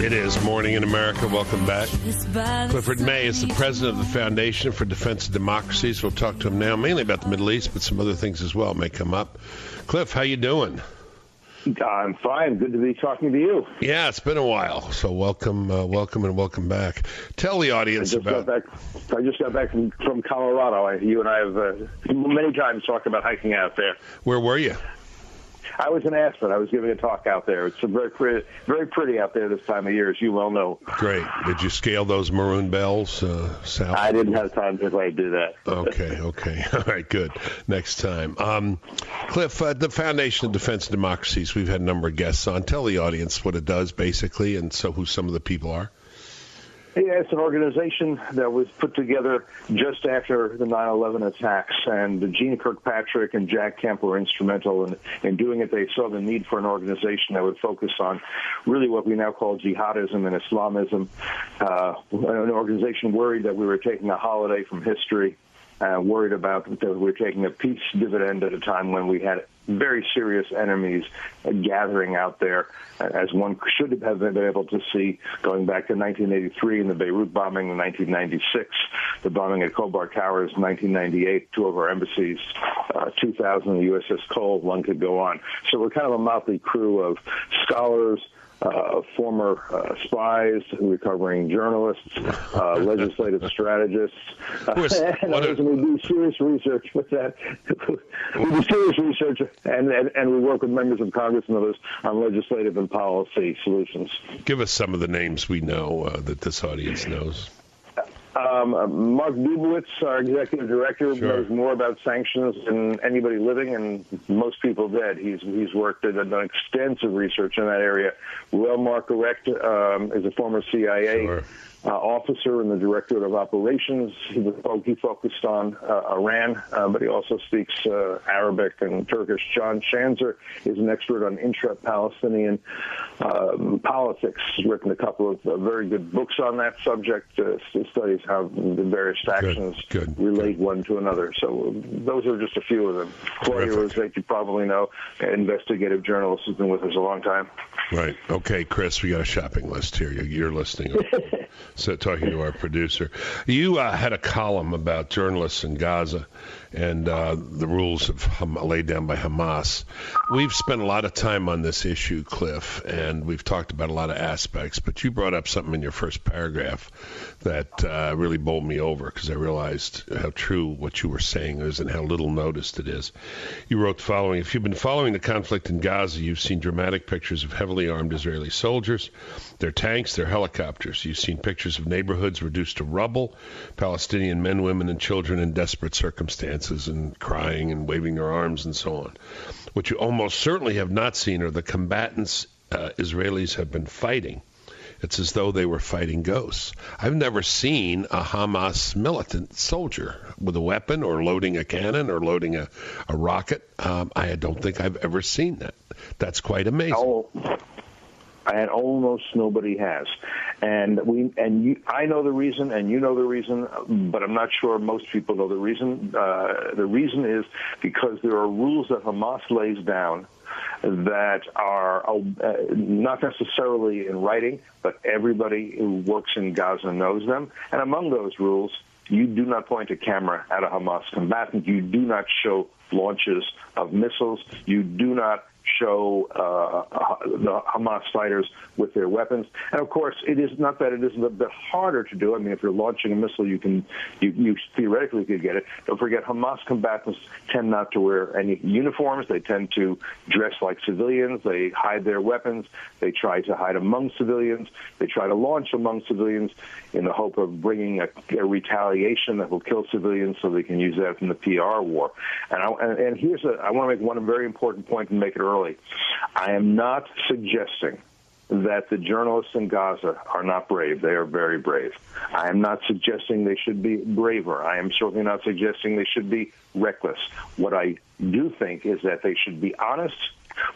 It is Morning in America. Welcome back. Clifford May is the president of the Foundation for Defense of Democracies. We'll talk to him now, mainly about the Middle East, but some other things as well may come up. Cliff, how you doing? I'm fine. Good to be talking to you. Yeah, it's been a while. So welcome back. Tell the audience about. I just got back from Colorado. You and I have many times talked about hiking out there. Where were you? I was in Aspen. I was giving a talk out there. It's very pretty out there this time of year, as you well know. Great. Did you scale those maroon bells south? I didn't have time to do that. Okay. All right, good. Next time. Cliff, the Foundation of Defense of Democracies, we've had a number of guests on. Tell the audience what it does, basically, and so who some of the people are. Yeah, it's an organization that was put together just after the 9/11 attacks, and Gene Kirkpatrick and Jack Kemp were instrumental in doing it. They saw the need for an organization that would focus on really what we now call jihadism and Islamism, an organization worried that we were taking a holiday from history, worried about that we were taking a peace dividend at a time when we had very serious enemies gathering out there, as one should have been able to see going back to 1983 and the Beirut bombing in 1996, the bombing at Khobar Towers in 1998, two of our embassies, 2000, the USS Cole, one could go on. So we're kind of a motley crew of scholars, former spies, recovering journalists, legislative strategists, and we do serious research with that. We do serious research, and we work with members of Congress and others on legislative and policy solutions. Give us some of the names we know that this audience knows. Mark Dubowitz, our executive director, knows more about sanctions than anybody living and most people dead. He's worked and done extensive research in that area. Well, Mark Erect is a former CIA officer in the Directorate of Operations. He focused on Iran, but he also speaks Arabic and Turkish. John Shanzer is an expert on intra-Palestinian politics. He's written a couple of very good books on that subject. Studies how the various factions relate one to another. So those are just a few of them. Claudia Rosette, you probably know, investigative journalist, has been with us a long time. Right. Okay, Chris, we got a shopping list here. You're listening. So talking to our producer. You had a column about journalists in Gaza and the rules laid down by Hamas. We've spent a lot of time on this issue, Cliff, and we've talked about a lot of aspects, but you brought up something in your first paragraph that really bowled me over because I realized how true what you were saying is and how little noticed it is. You wrote the following: if you've been following the conflict in Gaza, you've seen dramatic pictures of heavily armed Israeli soldiers, their tanks, their helicopters. You've seen pictures of neighborhoods reduced to rubble, Palestinian men, women, and children in desperate circumstances and crying and waving their arms and so on. What you almost certainly have not seen are the combatants Israelis have been fighting. It's as though they were fighting ghosts. I've never seen a Hamas militant soldier with a weapon or loading a cannon or loading a rocket. I don't think I've ever seen that. That's quite amazing. And almost nobody has. And I know the reason, and you know the reason, but I'm not sure most people know the reason. The reason is because there are rules that Hamas lays down that are not necessarily in writing, but everybody who works in Gaza knows them. And among those rules, you do not point a camera at a Hamas combatant. You do not show launches of missiles. You do not show the Hamas fighters with their weapons. And of course, it is not that it isn't a bit harder to do. I mean, if you're launching a missile, you theoretically could get it. Don't forget, Hamas combatants tend not to wear any uniforms. They tend to dress like civilians. They hide their weapons. They try to hide among civilians. They try to launch among civilians in the hope of bringing a retaliation that will kill civilians so they can use that in the PR war. And I want to make one very important point and make it early. I am not suggesting that the journalists in Gaza are not brave. They are very brave. I am not suggesting they should be braver. I am certainly not suggesting they should be reckless. What I do think is that they should be honest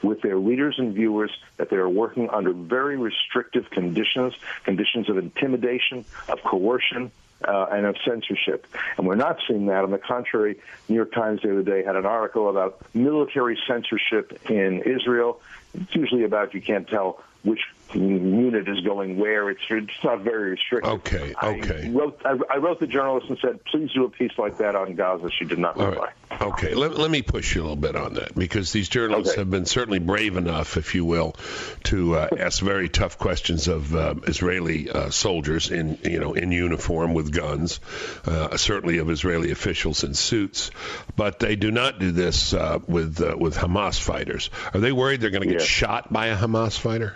with their readers and viewers that they are working under very restrictive conditions of intimidation, of coercion, and of censorship. And we're not seeing that. On the contrary, New York Times the other day had an article about military censorship in Israel. It's usually about you can't tell which unit is going where. It's not very restricted. Okay. I wrote the journalist and said, please do a piece like that on Gaza. She did not reply. Right. Okay, let me push you a little bit on that, because these journalists have been certainly brave enough, if you will, to ask very tough questions of Israeli soldiers in uniform with guns, certainly of Israeli officials in suits, but they do not do this with Hamas fighters. Are they worried they're going to get shot by a Hamas fighter?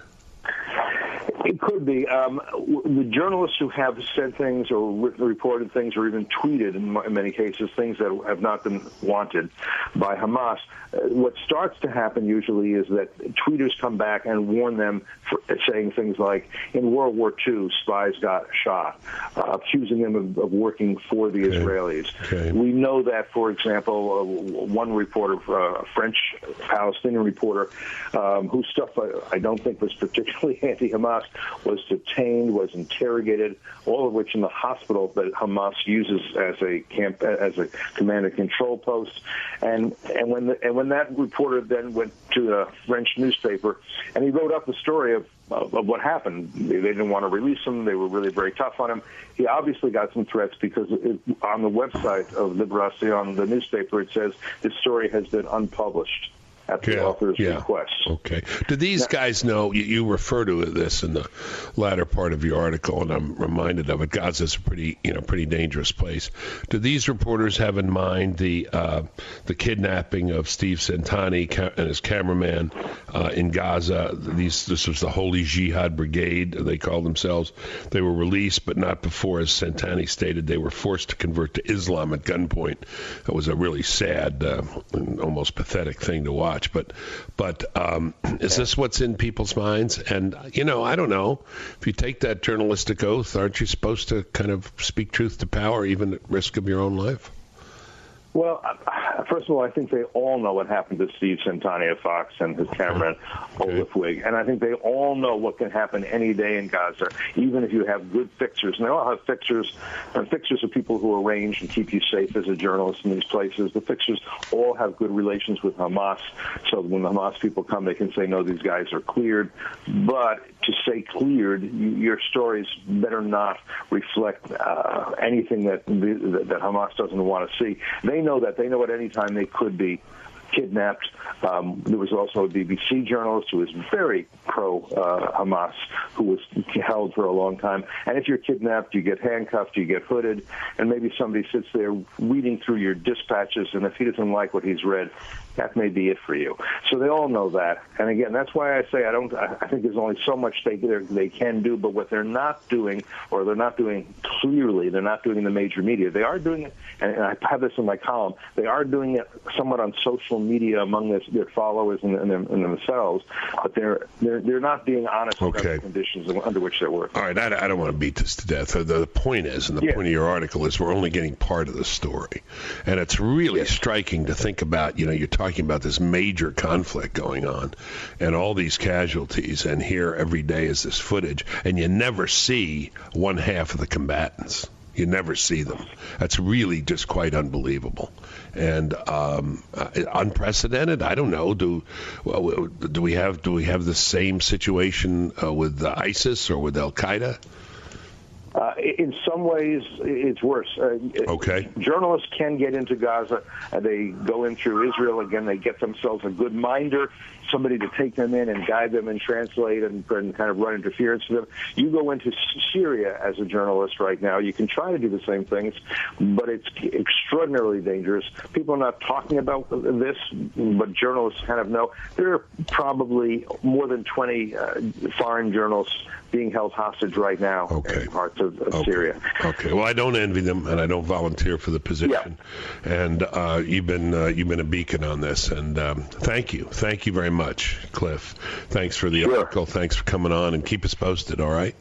It could be. The journalists who have said things or reported things or even tweeted, in many cases, things that have not been wanted by Hamas, what starts to happen usually is that tweeters come back and warn them for saying things like, in World War II, spies got shot, accusing them of working for the Israelis. Okay. We know that, for example, one reporter, a French-Palestinian reporter, whose stuff I don't think was particularly anti-Hamas, was detained, was interrogated, all of which in the hospital that Hamas uses as a command and control post. And when that reporter then went to a French newspaper, and he wrote up the story of what happened. They didn't want to release him. They were really very tough on him. He obviously got some threats because on the website of Libération, the newspaper, it says this story has been unpublished at the author's request. Okay. Do these guys know, you refer to this in the latter part of your article, and I'm reminded of it, Gaza's a pretty dangerous place. Do these reporters have in mind the kidnapping of Steve Santani and his cameraman in Gaza? This was the Holy Jihad Brigade, they call themselves. They were released, but not before, as Santani stated, they were forced to convert to Islam at gunpoint. It was a really sad and almost pathetic thing to watch. But is this what's in people's minds? And, I don't know. If you take that journalistic oath, aren't you supposed to kind of speak truth to power, even at risk of your own life? Well, first of all, I think they all know what happened to Steve Santani of Fox and his cameraman, Olaf Wig. And I think they all know what can happen any day in Gaza, even if you have good fixers. And they all have fixers. And fixers are people who arrange and keep you safe as a journalist in these places. The fixers all have good relations with Hamas. So when the Hamas people come, they can say, no, these guys are cleared. But to say cleared, your stories better not reflect anything that Hamas doesn't want to see. They know that. They know at any time they could be kidnapped. There was also a BBC journalist who was very pro-Hamas, who was held for a long time. And if you're kidnapped, you get handcuffed, you get hooded, and maybe somebody sits there reading through your dispatches, and if he doesn't like what he's read, that may be it for you. So they all know that. And again, that's why I say I think there's only so much they can do, but what they're not doing, or they're not doing clearly, they're not doing in the major media. They are doing it, and I have this in my column, they are doing it somewhat on social media among their followers and themselves, but they're not being honest about the conditions under which they're working. All right, I don't want to beat this to death. The point is, and the point of your article is, we're only getting part of the story. And it's really striking to think about, you're talking about this major conflict going on and all these casualties, and here every day is this footage, and you never see one half of the combatants. You never see them. That's really just quite unbelievable and unprecedented. I don't know. Do we have the same situation with ISIS or with Al Qaeda? In some ways, it's worse. Journalists can get into Gaza. They go in through Israel. Again, they get themselves a good minder, somebody to take them in and guide them and translate and kind of run interference with them. You go into Syria as a journalist right now. You can try to do the same things, but it's extraordinarily dangerous. People are not talking about this, but journalists kind of know. There are probably more than 20 foreign journalists being held hostage right now in parts of Syria. Okay. Well, I don't envy them, and I don't volunteer for the position. Yeah. And you've been a beacon on this, and thank you very much, Cliff. Thanks for the article. Thanks for coming on, and keep us posted. All right.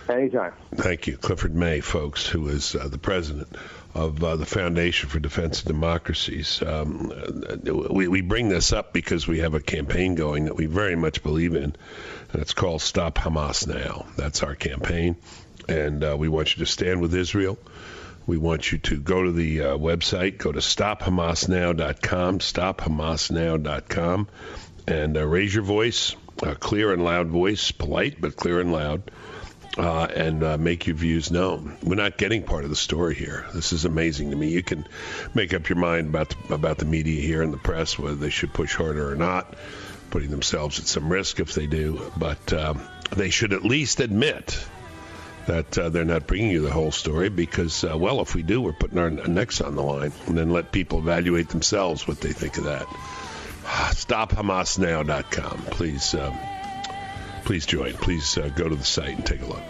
Anytime. Thank you, Clifford May, folks, who is the president of the Foundation for Defense of Democracies. We bring this up because we have a campaign going that we very much believe in, and it's called Stop Hamas Now. That's our campaign, and we want you to stand with Israel. We want you to go to the website, go to stophamasnow.com, stophamasnow.com, and raise your voice clear and loud voice, polite but clear and loud, and make your views known. We're not getting part of the story here. This is amazing to me. You can make up your mind about the media here and the press, whether they should push harder or not, putting themselves at some risk if they do. But they should at least admit that they're not bringing you the whole story because, well, if we do, we're putting our necks on the line, and then let people evaluate themselves what they think of that. StopHamasNow.com. Please join. Please go to the site and take a look.